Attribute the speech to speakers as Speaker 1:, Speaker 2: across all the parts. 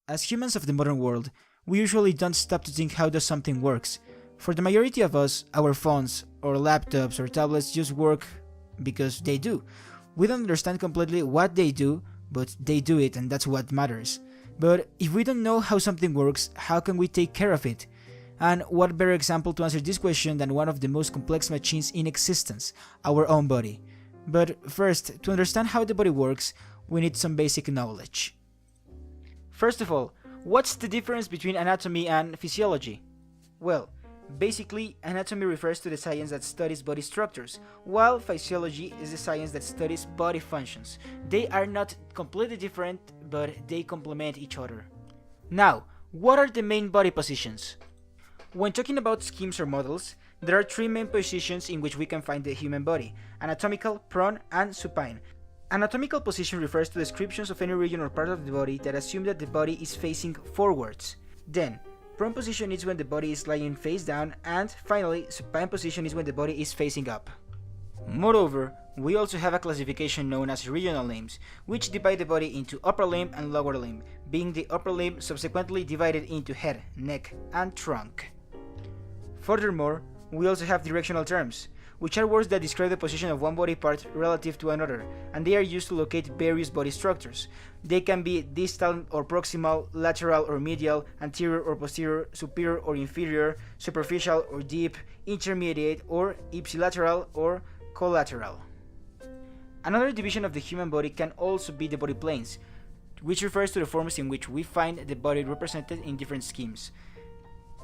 Speaker 1: As humans of the modern world, we usually don't stop to think how does something works. For the majority of us, our phones, or laptops, or tablets just work because they do. We don't understand completely what they do, but they do it and that's what matters. But if we don't know how something works, how can we take care of it? And what better example to answer this question than one of the most complex machines in existence, our own body. But first, to understand how the body works, we need some basic knowledge. First of all, what's the difference between anatomy and physiology? Well, basically, anatomy refers to the science that studies body structures, while physiology is the science that studies body functions. They are not completely different, but they complement each other. Now, what are the main body positions? When talking about schemes or models, there are three main positions in which we can find the human body: anatomical, prone, and supine. Anatomical position refers to descriptions of any region or part of the body that assume that the body is facing forwards. Then, prone position is when the body is lying face down, and finally, supine position is when the body is facing up. Moreover, we also have a classification known as regional names, which divide the body into upper limb and lower limb, being the upper limb subsequently divided into head, neck, and trunk. Furthermore, we also have directional terms, which are words that describe the position of one body part relative to another, and they are used to locate various body structures. They can be distal or proximal, lateral or medial, anterior or posterior, superior or inferior, superficial or deep, intermediate or ipsilateral or collateral. Another division of the human body can also be the body planes, which refers to the forms in which we find the body represented in different schemes.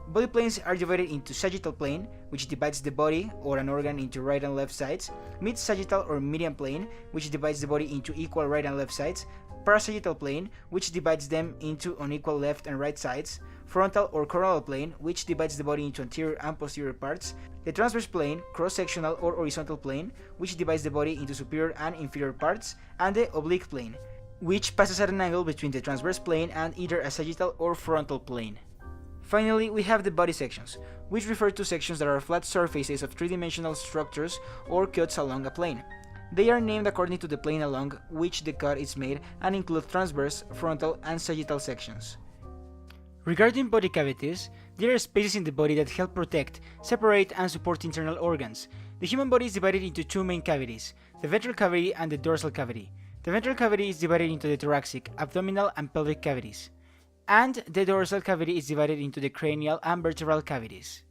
Speaker 1: Body planes are divided into sagittal plane, which divides the body or an organ into right and left sides, mid-sagittal or median plane, which divides the body into equal right and left sides, parasagittal plane, which divides them into unequal left and right sides, frontal or coronal plane, which divides the body into anterior and posterior parts, the transverse plane, cross-sectional or horizontal plane, which divides the body into superior and inferior parts, and the oblique plane, which passes at an angle between the transverse plane and either a sagittal or frontal plane. Finally, we have the body sections, which refer to sections that are flat surfaces of three-dimensional structures or cuts along a plane. They are named according to the plane along which the cut is made and include transverse, frontal, and sagittal sections. Regarding body cavities, there are spaces in the body that help protect, separate, and support internal organs. The human body is divided into two main cavities, the ventral cavity and the dorsal cavity. The ventral cavity is divided into the thoracic, abdominal, and pelvic cavities, and the dorsal cavity is divided into the cranial and vertebral cavities.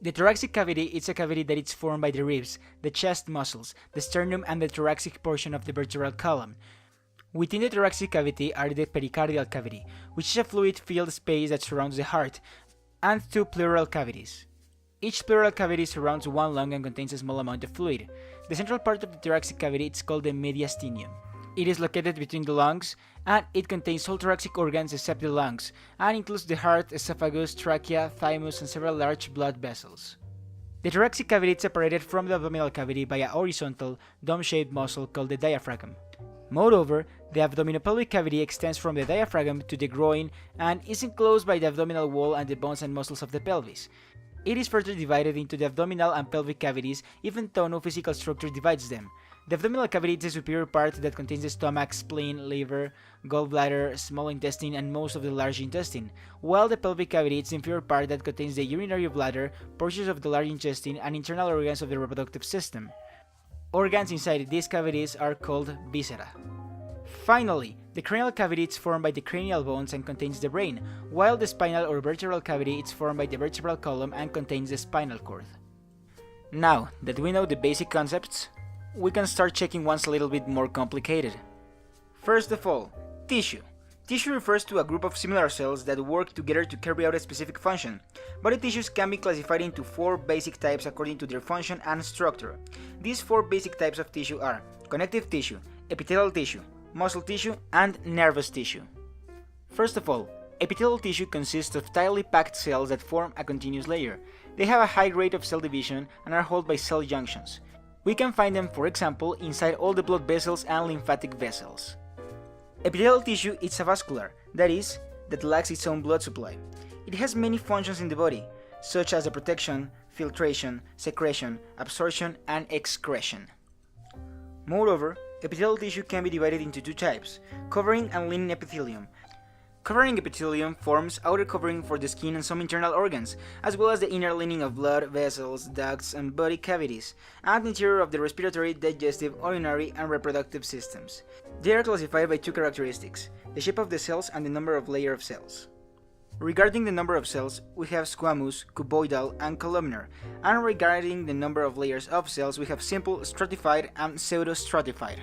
Speaker 1: The thoracic cavity is a cavity that is formed by the ribs, the chest muscles, the sternum, and the thoracic portion of the vertebral column. Within the thoracic cavity are the pericardial cavity, which is a fluid-filled space that surrounds the heart, and two pleural cavities. Each pleural cavity surrounds one lung and contains a small amount of fluid. The central part of the thoracic cavity is called the mediastinum. It is located between the lungs, and it contains all thoracic organs except the lungs, and includes the heart, esophagus, trachea, thymus, and several large blood vessels. The thoracic cavity is separated from the abdominal cavity by a horizontal, dome-shaped muscle called the diaphragm. Moreover, the abdominopelvic cavity extends from the diaphragm to the groin and is enclosed by the abdominal wall and the bones and muscles of the pelvis. It is further divided into the abdominal and pelvic cavities, even though no physical structure divides them. The abdominal cavity is the superior part that contains the stomach, spleen, liver, gallbladder, small intestine, and most of the large intestine, while the pelvic cavity is the inferior part that contains the urinary bladder, portions of the large intestine, and internal organs of the reproductive system. Organs inside these cavities are called viscera. Finally, the cranial cavity is formed by the cranial bones and contains the brain, while the spinal or vertebral cavity is formed by the vertebral column and contains the spinal cord. Now that we know the basic concepts, we can start checking ones a little bit more complicated. First of all, tissue. Tissue refers to a group of similar cells that work together to carry out a specific function. Body tissues can be classified into four basic types according to their function and structure. These four basic types of tissue are connective tissue, epithelial tissue, muscle tissue, and nervous tissue. First of all, epithelial tissue consists of tightly packed cells that form a continuous layer. They have a high rate of cell division and are held by cell junctions. We can find them, for example, inside all the blood vessels and lymphatic vessels. Epithelial tissue is avascular, that is, that lacks its own blood supply. It has many functions in the body, such as the protection, filtration, secretion, absorption, and excretion. Moreover, epithelial tissue can be divided into two types, covering and lining epithelium. Covering epithelium forms outer covering for the skin and some internal organs, as well as the inner lining of blood vessels, ducts, and body cavities, and the interior of the respiratory, digestive, urinary, and reproductive systems. They are classified by two characteristics: the shape of the cells and the number of layers of cells. Regarding the number of cells, we have squamous, cuboidal, and columnar, and regarding the number of layers of cells, we have simple, stratified, and pseudostratified.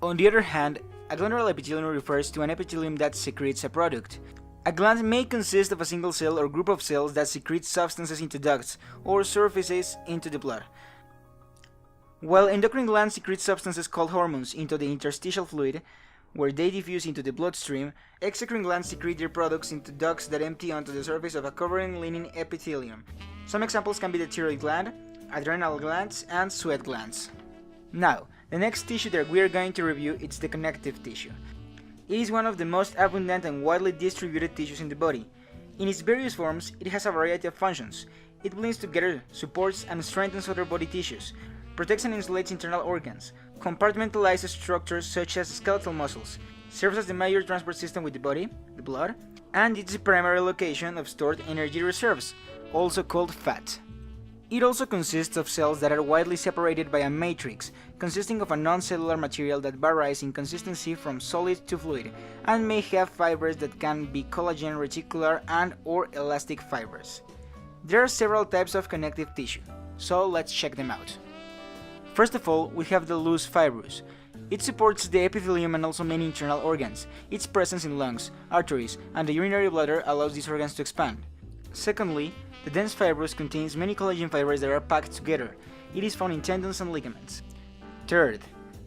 Speaker 1: On the other hand, a glandular epithelium refers to an epithelium that secretes a product. A gland may consist of a single cell or group of cells that secrete substances into ducts or surfaces into the blood. While endocrine glands secrete substances called hormones into the interstitial fluid, where they diffuse into the bloodstream, exocrine glands secrete their products into ducts that empty onto the surface of a covering lining epithelium. Some examples can be the thyroid gland, adrenal glands, and sweat glands. Now, the next tissue that we are going to review is the connective tissue. It is one of the most abundant and widely distributed tissues in the body. In its various forms, it has a variety of functions. It blends together, supports and strengthens other body tissues, protects and insulates internal organs, compartmentalizes structures such as skeletal muscles, serves as the major transport system with the body, the blood, and it's the primary location of stored energy reserves, also called fat. It also consists of cells that are widely separated by a matrix, consisting of a non-cellular material that varies in consistency from solid to fluid, and may have fibers that can be collagen, reticular, and/or elastic fibers. There are several types of connective tissue, so let's check them out. First of all, we have the loose fibrous. It supports the epithelium and also many internal organs. Its presence in lungs, arteries, and the urinary bladder allows these organs to expand. Secondly, the dense fibrous contains many collagen fibers that are packed together. It is found in tendons and ligaments. Third,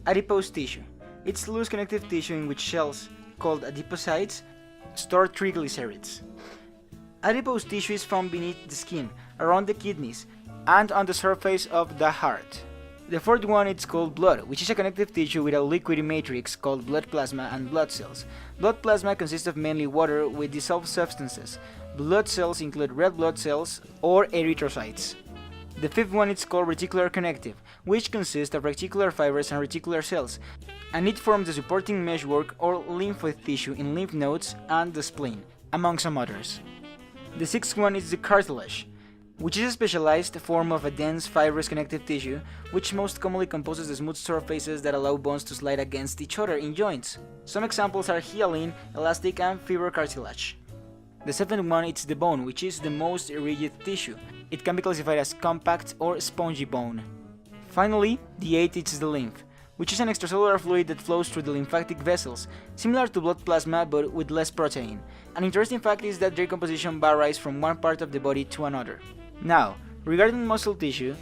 Speaker 1: adipose tissue. It's loose connective tissue in which cells, called adipocytes, store triglycerides. Adipose tissue is found beneath the skin, around the kidneys, and on the surface of the heart. The fourth one is called blood, which is a connective tissue with a liquid matrix called blood plasma and blood cells. Blood plasma consists of mainly water with dissolved substances. Blood cells include red blood cells or erythrocytes. The fifth one is called reticular connective, which consists of reticular fibers and reticular cells, and it forms the supporting meshwork or lymphoid tissue in lymph nodes and the spleen, among some others. The sixth one is the cartilage, which is a specialized form of a dense fibrous connective tissue, which most commonly composes the smooth surfaces that allow bones to slide against each other in joints. Some examples are hyaline, elastic, and fibrocartilage. The seventh one is the bone, which is the most rigid tissue. It can be classified as compact or spongy bone. Finally, the eighth is the lymph, which is an extracellular fluid that flows through the lymphatic vessels, similar to blood plasma but with less protein. An interesting fact is that their composition varies from one part of the body to another. Now, regarding muscle tissue,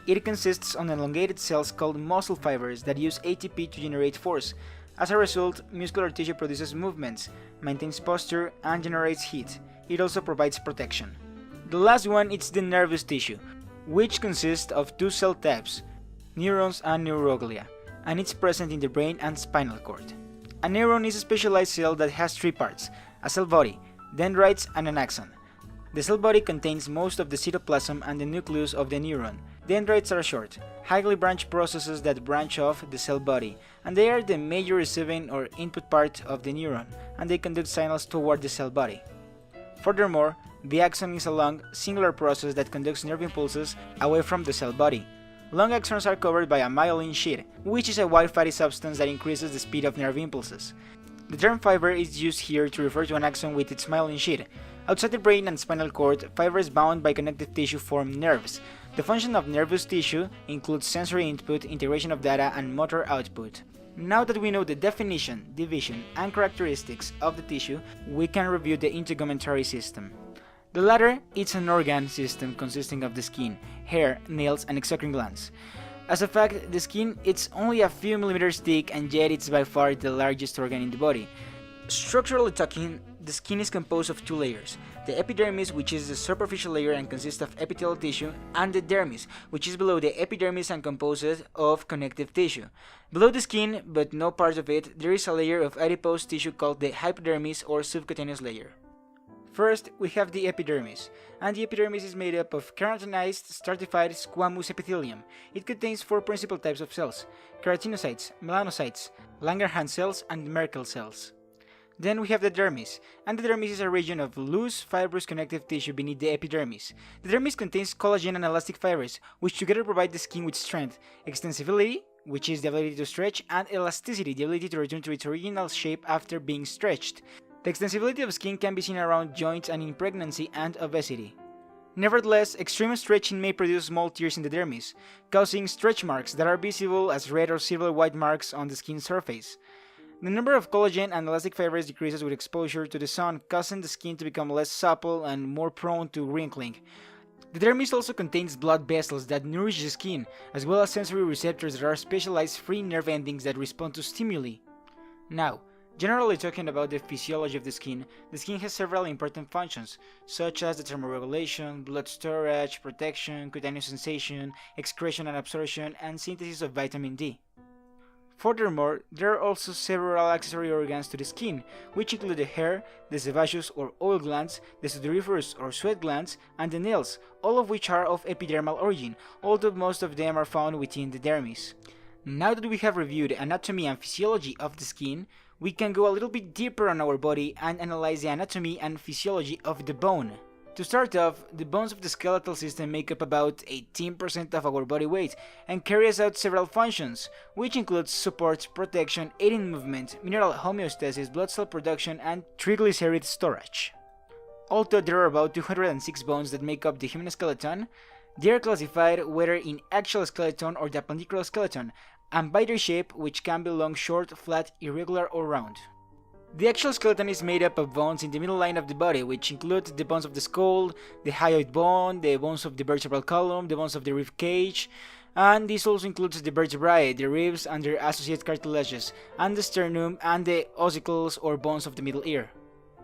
Speaker 1: it consists of elongated cells called muscle fibers that use ATP to generate force. As a result, muscular tissue produces movements, maintains posture, and generates heat. It also provides protection. The last one is the nervous tissue, which consists of two cell types, neurons and neuroglia, and it's present in the brain and spinal cord. A neuron is a specialized cell that has three parts: a cell body, dendrites, and an axon. The cell body contains most of the cytoplasm and the nucleus of the neuron. Dendrites are short, highly branched processes that branch off the cell body, and they are the major receiving or input part of the neuron, and they conduct signals toward the cell body. Furthermore, the axon is a long, singular process that conducts nerve impulses away from the cell body. Long axons are covered by a myelin sheath, which is a white fatty substance that increases the speed of nerve impulses. The term fiber is used here to refer to an axon with its myelin sheath. Outside the brain and spinal cord, fibers bound by connective tissue form nerves. The function of nervous tissue includes sensory input, integration of data, and motor output. Now that we know the definition, division, and characteristics of the tissue, we can review the integumentary system. The latter is an organ system consisting of the skin, hair, nails, and exocrine glands. As a fact, the skin is only a few millimeters thick, and yet it's by far the largest organ in the body. Structurally talking, the skin is composed of two layers: the epidermis, which is the superficial layer and consists of epithelial tissue, and the dermis, which is below the epidermis and composed of connective tissue. Below the skin, but no part of it, there is a layer of adipose tissue called the hypodermis or subcutaneous layer. First, we have the epidermis, and the epidermis is made up of keratinized, stratified squamous epithelium. It contains four principal types of cells: keratinocytes, melanocytes, Langerhans cells, and Merkel cells. Then we have the dermis, and the dermis is a region of loose, fibrous connective tissue beneath the epidermis. The dermis contains collagen and elastic fibers, which together provide the skin with strength, extensibility, which is the ability to stretch, and elasticity, the ability to return to its original shape after being stretched. The extensibility of skin can be seen around joints and in pregnancy and obesity. Nevertheless, extreme stretching may produce small tears in the dermis, causing stretch marks that are visible as red or silver white marks on the skin surface. The number of collagen and elastic fibers decreases with exposure to the sun, causing the skin to become less supple and more prone to wrinkling. The dermis also contains blood vessels that nourish the skin, as well as sensory receptors that are specialized free nerve endings that respond to stimuli. Now, generally talking about the physiology of the skin has several important functions, such as the thermoregulation, blood storage, protection, cutaneous sensation, excretion and absorption, and synthesis of vitamin D. Furthermore, there are also several accessory organs to the skin, which include the hair, the sebaceous or oil glands, the sudoriferous or sweat glands, and the nails, all of which are of epidermal origin, although most of them are found within the dermis. Now that we have reviewed the anatomy and physiology of the skin, we can go a little bit deeper on our body and analyze the anatomy and physiology of the bone. To start off, the bones of the skeletal system make up about 18% of our body weight and carries out several functions, which include support, protection, aiding movement, mineral homeostasis, blood cell production, and triglyceride storage. Although there are about 206 bones that make up the human skeleton, they are classified whether in axial skeleton or the appendicular skeleton, and by their shape, which can be long, short, flat, irregular, or round. The axial skeleton is made up of bones in the middle line of the body, which include the bones of the skull, the hyoid bone, the bones of the vertebral column, the bones of the rib cage, and this also includes the vertebrae, the ribs and their associated cartilages, and the sternum and the ossicles or bones of the middle ear.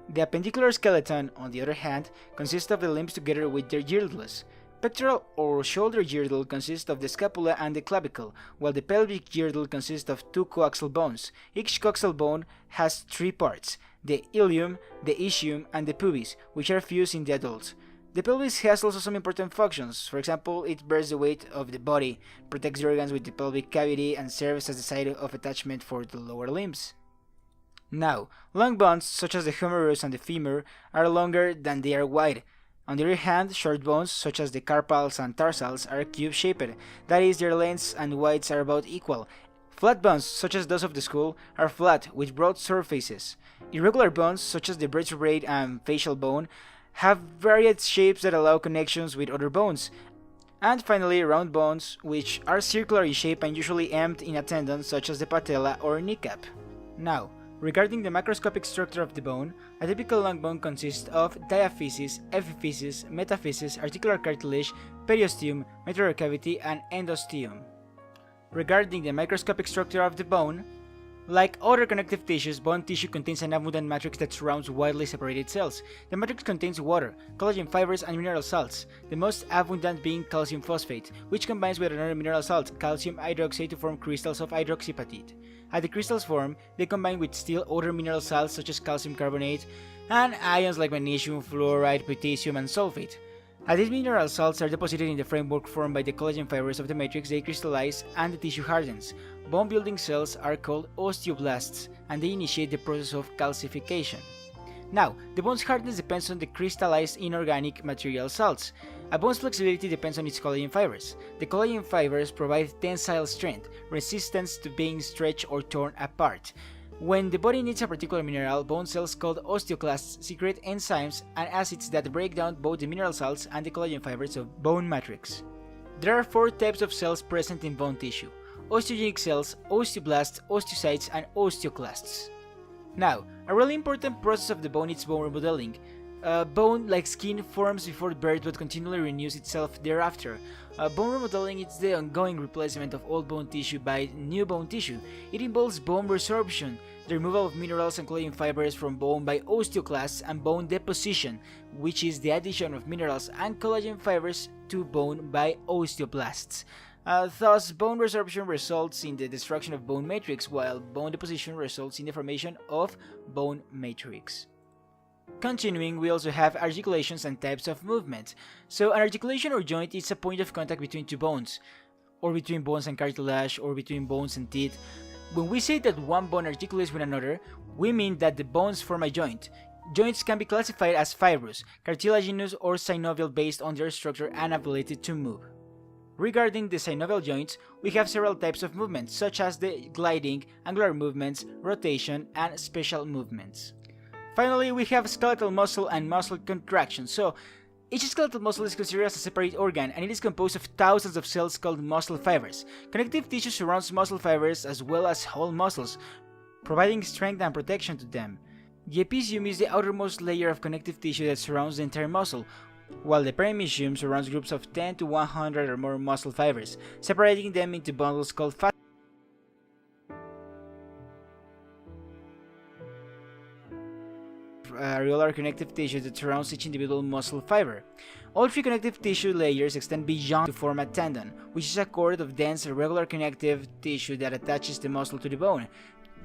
Speaker 1: The appendicular skeleton, on the other hand, consists of the limbs together with their girdles. Pectoral or shoulder girdle consists of the scapula and the clavicle, while the pelvic girdle consists of two coaxial bones. Each coaxial bone has three parts, the ilium, the ischium, and the pubis, which are fused in the adult. The pelvis has also some important functions. For example, it bears the weight of the body, protects the organs with the pelvic cavity, and serves as the site of attachment for the lower limbs. Now, long bones, such as the humerus and the femur, are longer than they are wide. On the other hand, short bones, such as the carpals and tarsals, are cube-shaped, that is, their lengths and widths are about equal. Flat bones, such as those of the skull, are flat, with broad surfaces. Irregular bones, such as the vertebrate and facial bone, have varied shapes that allow connections with other bones. And finally, round bones, which are circular in shape and usually aimed in a tendon, such as the patella or kneecap. Now, regarding the macroscopic structure of the bone, a typical long bone consists of diaphysis, epiphysis, metaphysis, articular cartilage, periosteum, medullary cavity, and endosteum. Regarding the microscopic structure of the bone, like other connective tissues, bone tissue contains an abundant matrix that surrounds widely separated cells. The matrix contains water, collagen fibers, and mineral salts, the most abundant being calcium phosphate, which combines with another mineral salt, calcium hydroxide, to form crystals of hydroxyapatite. As the crystals form, they combine with still other mineral salts such as calcium carbonate and ions like magnesium, fluoride, potassium, and sulfate. As these mineral salts are deposited in the framework formed by the collagen fibers of the matrix, they crystallize and the tissue hardens. Bone-building cells are called osteoblasts, and they initiate the process of calcification. Now, the bone's hardness depends on the crystallized inorganic material salts. A bone's flexibility depends on its collagen fibers. The collagen fibers provide tensile strength, resistance to being stretched or torn apart. When the body needs a particular mineral, bone cells called osteoclasts secrete enzymes and acids that break down both the mineral salts and the collagen fibers of bone matrix. There are 4 types of cells present in bone tissue: osteogenic cells, osteoblasts, osteocytes, and osteoclasts. Now, a really important process of the bone is bone remodeling. Bone, like skin, forms before birth but continually renews itself thereafter. Bone remodeling is the ongoing replacement of old bone tissue by new bone tissue. It involves bone resorption, the removal of minerals and collagen fibers from bone by osteoclasts, and bone deposition, which is the addition of minerals and collagen fibers to bone by osteoblasts. Thus, bone resorption results in the destruction of bone matrix, while bone deposition results in the formation of bone matrix. Continuing, we also have articulations and types of movement. So an articulation or joint is a point of contact between two bones, or between bones and cartilage, or between bones and teeth. When we say that one bone articulates with another, we mean that the bones form a joint. Joints can be classified as fibrous, cartilaginous, or synovial based on their structure and ability to move. Regarding the synovial joints, we have several types of movements, such as the gliding, angular movements, rotation, and special movements. Finally, we have skeletal muscle and muscle contraction. So, each skeletal muscle is considered as a separate organ, and it is composed of thousands of cells called muscle fibers. Connective tissue surrounds muscle fibers as well as whole muscles, providing strength and protection to them. The episium is the outermost layer of connective tissue that surrounds the entire muscle, while the perimysium surrounds groups of 10 to 100 or more muscle fibers, separating them into bundles called fascia. Areolar connective tissue that surrounds each individual muscle fiber. All three connective tissue layers extend beyond to form a tendon, which is a cord of dense irregular connective tissue that attaches the muscle to the bone.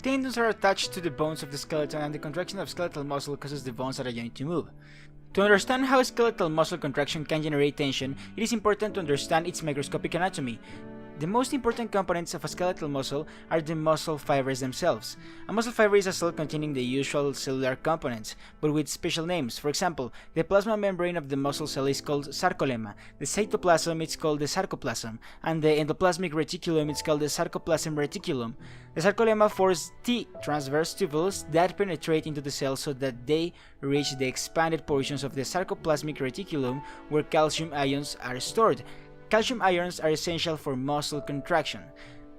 Speaker 1: Tendons are attached to the bones of the skeleton, and the contraction of skeletal muscle causes the bones at a joint to move. To understand how skeletal muscle contraction can generate tension, it is important to understand its microscopic anatomy. The most important components of a skeletal muscle are the muscle fibers themselves. A muscle fiber is a cell containing the usual cellular components, but with special names. For example, the plasma membrane of the muscle cell is called sarcolemma, the cytoplasm is called the sarcoplasm, and the endoplasmic reticulum is called the sarcoplasm reticulum. The sarcolemma forms T transverse tubules that penetrate into the cell so that they reach the expanded portions of the sarcoplasmic reticulum where calcium ions are stored. Calcium ions are essential for muscle contraction.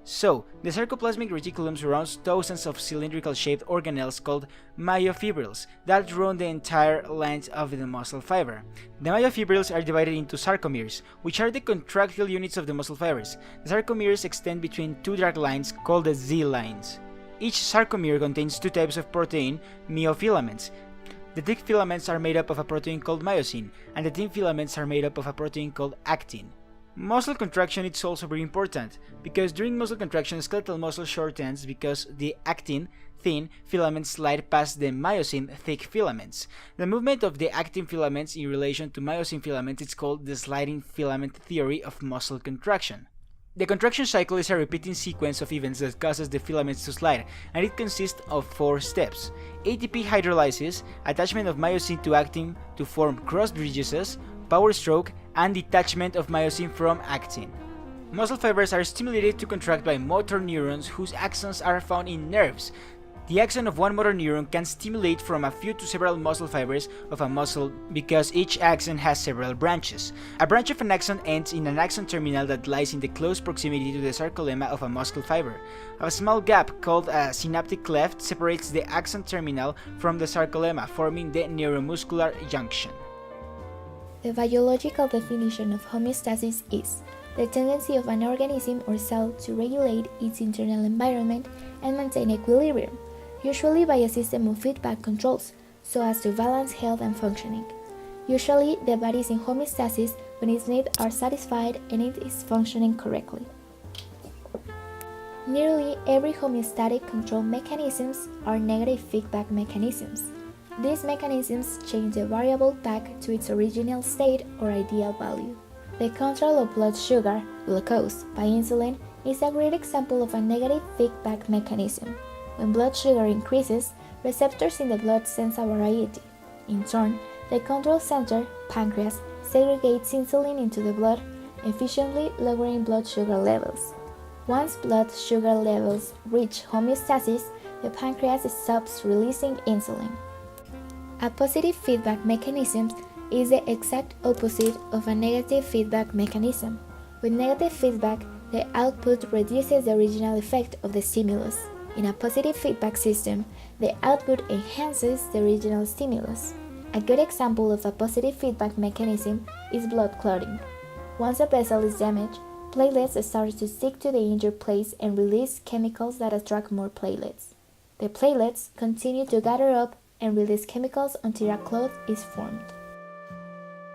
Speaker 1: So, the sarcoplasmic reticulum surrounds thousands of cylindrical-shaped organelles called myofibrils that run the entire length of the muscle fiber. The myofibrils are divided into sarcomeres, which are the contractile units of the muscle fibers. The sarcomeres extend between two dark lines called the Z-lines. Each sarcomere contains two types of protein, myofilaments. The thick filaments are made up of a protein called myosin, and the thin filaments are made up of a protein called actin. Muscle contraction is also very important, because during muscle contraction skeletal muscle shortens because the actin thin filaments slide past the myosin thick filaments. The movement of the actin filaments in relation to myosin filaments is called the sliding filament theory of muscle contraction. The contraction cycle is a repeating sequence of events that causes the filaments to slide, and it consists of 4 steps: ATP hydrolysis, attachment of myosin to actin to form cross bridges, power stroke, and detachment of myosin from actin. Muscle fibers are stimulated to contract by motor neurons whose axons are found in nerves. The axon of one motor neuron can stimulate from a few to several muscle fibers of a muscle because each axon has several branches. A branch of an axon ends in an axon terminal that lies in the close proximity to the sarcolemma of a muscle fiber. A small gap called a synaptic cleft separates the axon terminal from the sarcolemma, forming the neuromuscular junction.
Speaker 2: The biological definition of homeostasis is the tendency of an organism or cell to regulate its internal environment and maintain equilibrium, usually by a system of feedback controls, so as to balance health and functioning. Usually, the body is in homeostasis when its needs are satisfied and it is functioning correctly. Nearly every homeostatic control mechanisms are negative feedback mechanisms. These mechanisms change the variable back to its original state or ideal value. The control of blood sugar, glucose, by insulin is a great example of a negative feedback mechanism. When blood sugar increases, receptors in the blood sense a variety. In turn, the control center, pancreas, segregates insulin into the blood, efficiently lowering blood sugar levels. Once blood sugar levels reach homeostasis, the pancreas stops releasing insulin. A positive feedback mechanism is the exact opposite of a negative feedback mechanism. With negative feedback, the output reduces the original effect of the stimulus. In a positive feedback system, the output enhances the original stimulus. A good example of a positive feedback mechanism is blood clotting. Once a vessel is damaged, platelets start to stick to the injured place and release chemicals that attract more platelets. The platelets continue to gather up and release chemicals until a clot is formed.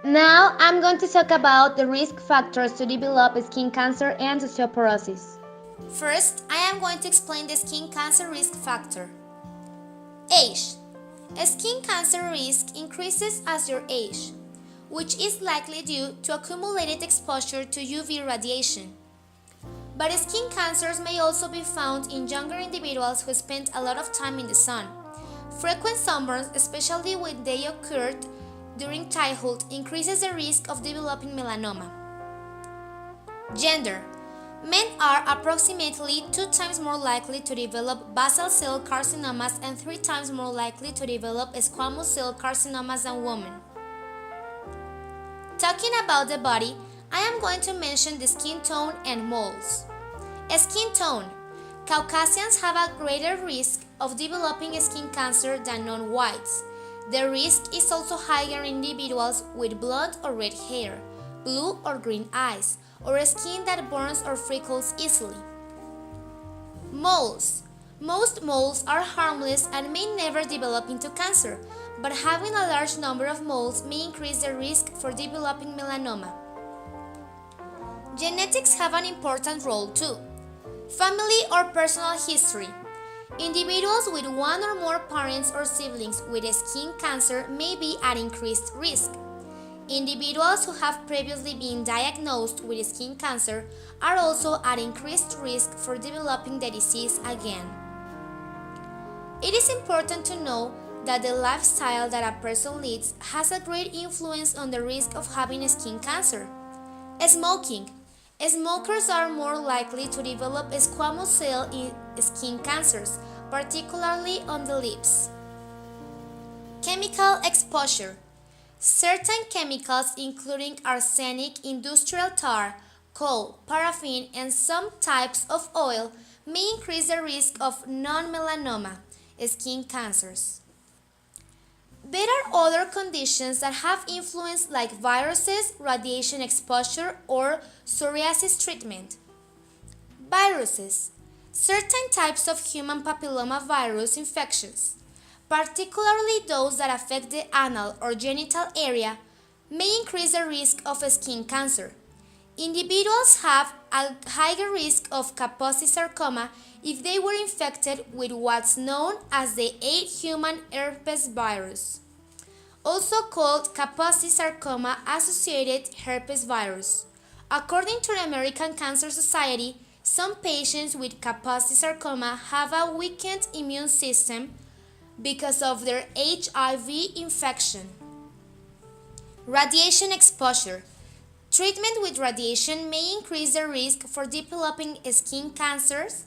Speaker 3: Now I'm going to talk about the risk factors to develop skin cancer and osteoporosis.
Speaker 4: First, I am going to explain the skin cancer risk factor. Age. Skin cancer risk increases as you age, which is likely due to accumulated exposure to UV radiation. But skin cancers may also be found in younger individuals who spend a lot of time in the sun. Frequent sunburns, especially when they occurred during childhood, increases the risk of developing melanoma. Gender. Men are approximately 2 times more likely to develop basal cell carcinomas and 3 times more likely to develop squamous cell carcinomas than women. Talking about the body, I am going to mention the skin tone and moles. Skin tone. Caucasians have a greater risk of developing skin cancer than non-whites. The risk is also higher in individuals with blonde or red hair, blue or green eyes, or skin that burns or freckles easily. Moles. Most moles are harmless and may never develop into cancer, but having a large number of moles may increase the risk for developing melanoma. Genetics have an important role too. Family or personal history. Individuals with one or more parents or siblings with skin cancer may be at increased risk. Individuals who have previously been diagnosed with skin cancer are also at increased risk for developing the disease again. It is important to know that the lifestyle that a person leads has a great influence on the risk of having skin cancer. Smoking. Smokers are more likely to develop squamous cell skin cancers, particularly on the lips. Chemical exposure. Certain chemicals, including arsenic, industrial tar, coal, paraffin, and some types of oil, may increase the risk of non-melanoma skin cancers. There are other conditions that have influence like viruses, radiation exposure, or psoriasis treatment. Viruses. Certain types of human papilloma virus infections, particularly those that affect the anal or genital area, may increase the risk of skin cancer. Individuals have a higher risk of Kaposi sarcoma if they were infected with what's known as the 8 human herpes virus, also called Kaposi sarcoma associated herpes virus. According to the American Cancer Society, some patients with Kaposi sarcoma have a weakened immune system because of their HIV infection. Radiation exposure. Treatment with radiation may increase the risk for developing skin cancers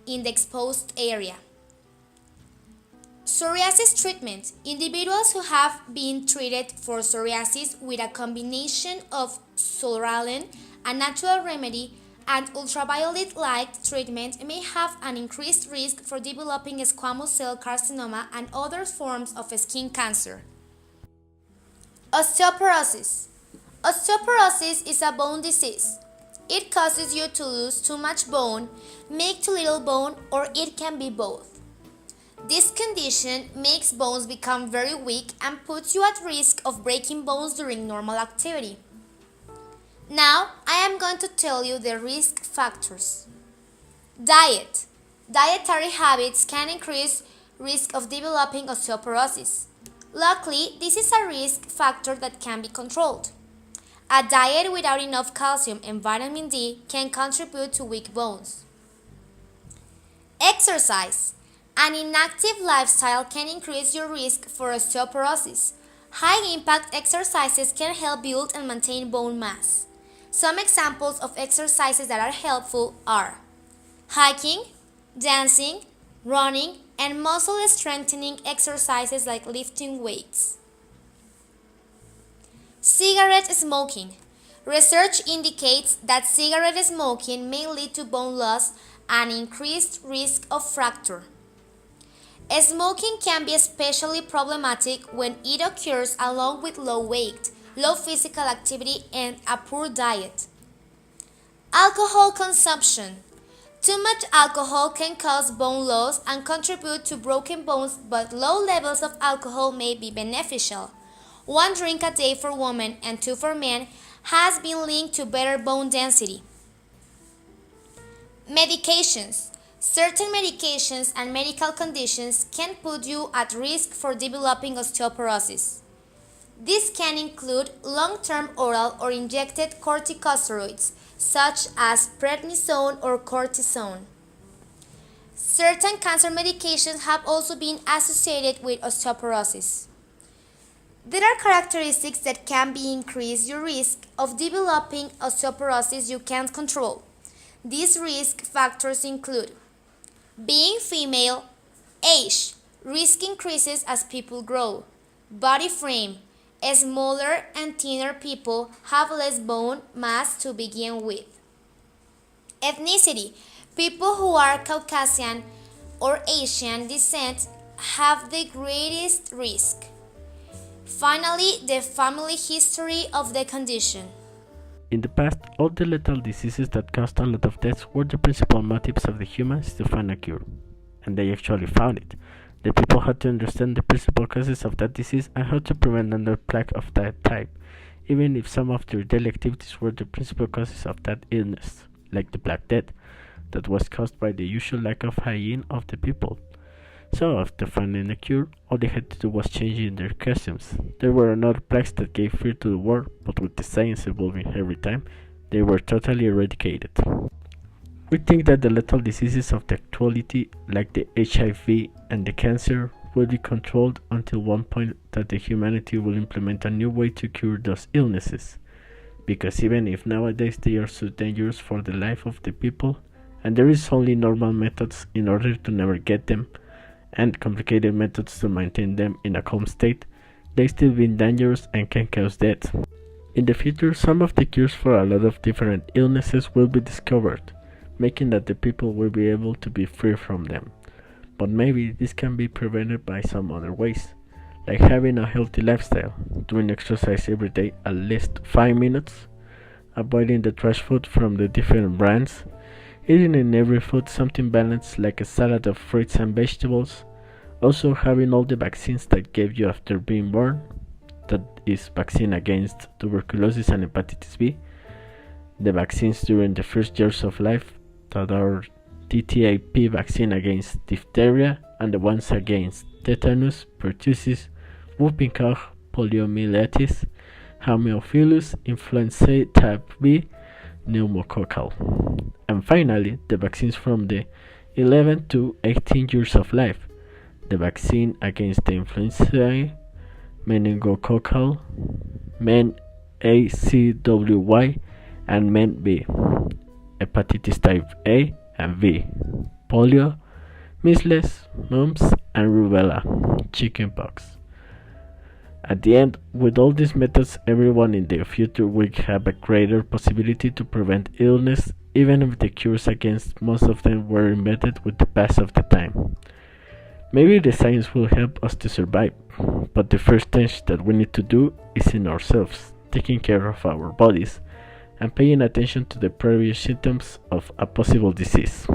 Speaker 4: in the exposed area. Psoriasis treatment. Individuals who have been treated for psoriasis with a combination of psoralen, a natural remedy, and ultraviolet light treatment may have an increased risk for developing squamous cell carcinoma and other forms of skin cancer. Osteoporosis. Osteoporosis is a bone disease. It causes you to lose too much bone, make too little bone, or it can be both. This condition makes bones become very weak and puts you at risk of breaking bones during normal activity. Now, I am going to tell you the risk factors. Diet. Dietary habits can increase risk of developing osteoporosis. Luckily, this is a risk factor that can be controlled. A diet without enough calcium and vitamin D can contribute to weak bones. Exercise. An inactive lifestyle can increase your risk for osteoporosis. High-impact exercises can help build and maintain bone mass. Some examples of exercises that are helpful are hiking, dancing, running, and muscle-strengthening exercises like lifting weights. Cigarette smoking. Research indicates that cigarette smoking may lead to bone loss and increased risk of fracture. Smoking can be especially problematic when it occurs along with low weight, low physical activity, and a poor diet. Alcohol consumption. Too much alcohol can cause bone loss and contribute to broken bones, but low levels of alcohol may be beneficial. 1 drink a day for women and 2 for men has been linked to better bone density. Medications. Certain medications and medical conditions can put you at risk for developing osteoporosis. This can include long-term oral or injected corticosteroids, such as prednisone or cortisone. Certain cancer medications have also been associated with osteoporosis. There are characteristics that can increase your risk of developing osteoporosis you can't control. These risk factors include being female, age, risk increases as people grow, body frame, smaller and thinner people have less bone mass to begin with. Ethnicity, people who are Caucasian or Asian descent have the greatest risk. Finally, the family history of the condition.
Speaker 5: In the past, all the lethal diseases that caused a lot of deaths were the principal motives of the humans to find a cure. And they actually found it. The people had to understand the principal causes of that disease and how to prevent another plague of that type, even if some of their daily activities were the principal causes of that illness, like the Black Death, that was caused by the usual lack of hygiene of the people. So, after finding a cure, all they had to do was changing their costumes. There were another plagues that gave fear to the world, but with the science evolving every time, they were totally eradicated. We think that the lethal diseases of the actuality, like the HIV and the cancer, will be controlled until one point that the humanity will implement a new way to cure those illnesses. Because even if nowadays they are so dangerous for the life of the people, and there is only normal methods in order to never get them, and complicated methods to maintain them in a calm state, they still be dangerous and can cause death. In the future, some of the cures for a lot of different illnesses will be discovered, making that the people will be able to be free from them. But maybe this can be prevented by some other ways, like having a healthy lifestyle, doing exercise every day at least 5 minutes, avoiding the trash food from the different brands, eating in every food something balanced like a salad of fruits and vegetables, also having all the vaccines that gave you after being born, that is vaccine against tuberculosis and hepatitis B, the vaccines during the first years of life that are TTIP vaccine against diphtheria and the ones against tetanus, pertussis, whooping cough, poliomyelitis, Haemophilus, influenza type B, pneumococcal. And finally, the vaccines from the 11 to 18 years of life, the vaccine against the influenza, meningococcal, MEN-ACWY, and MEN-B, hepatitis type A and B, polio, measles, mumps, and rubella, chickenpox. At the end, with all these methods, everyone in the future will have a greater possibility to prevent illness, even if the cures against most of them were invented with the pass of the time. Maybe the science will help us to survive, but the first stage that we need to do is in ourselves, taking care of our bodies, and paying attention to the previous symptoms of a possible disease.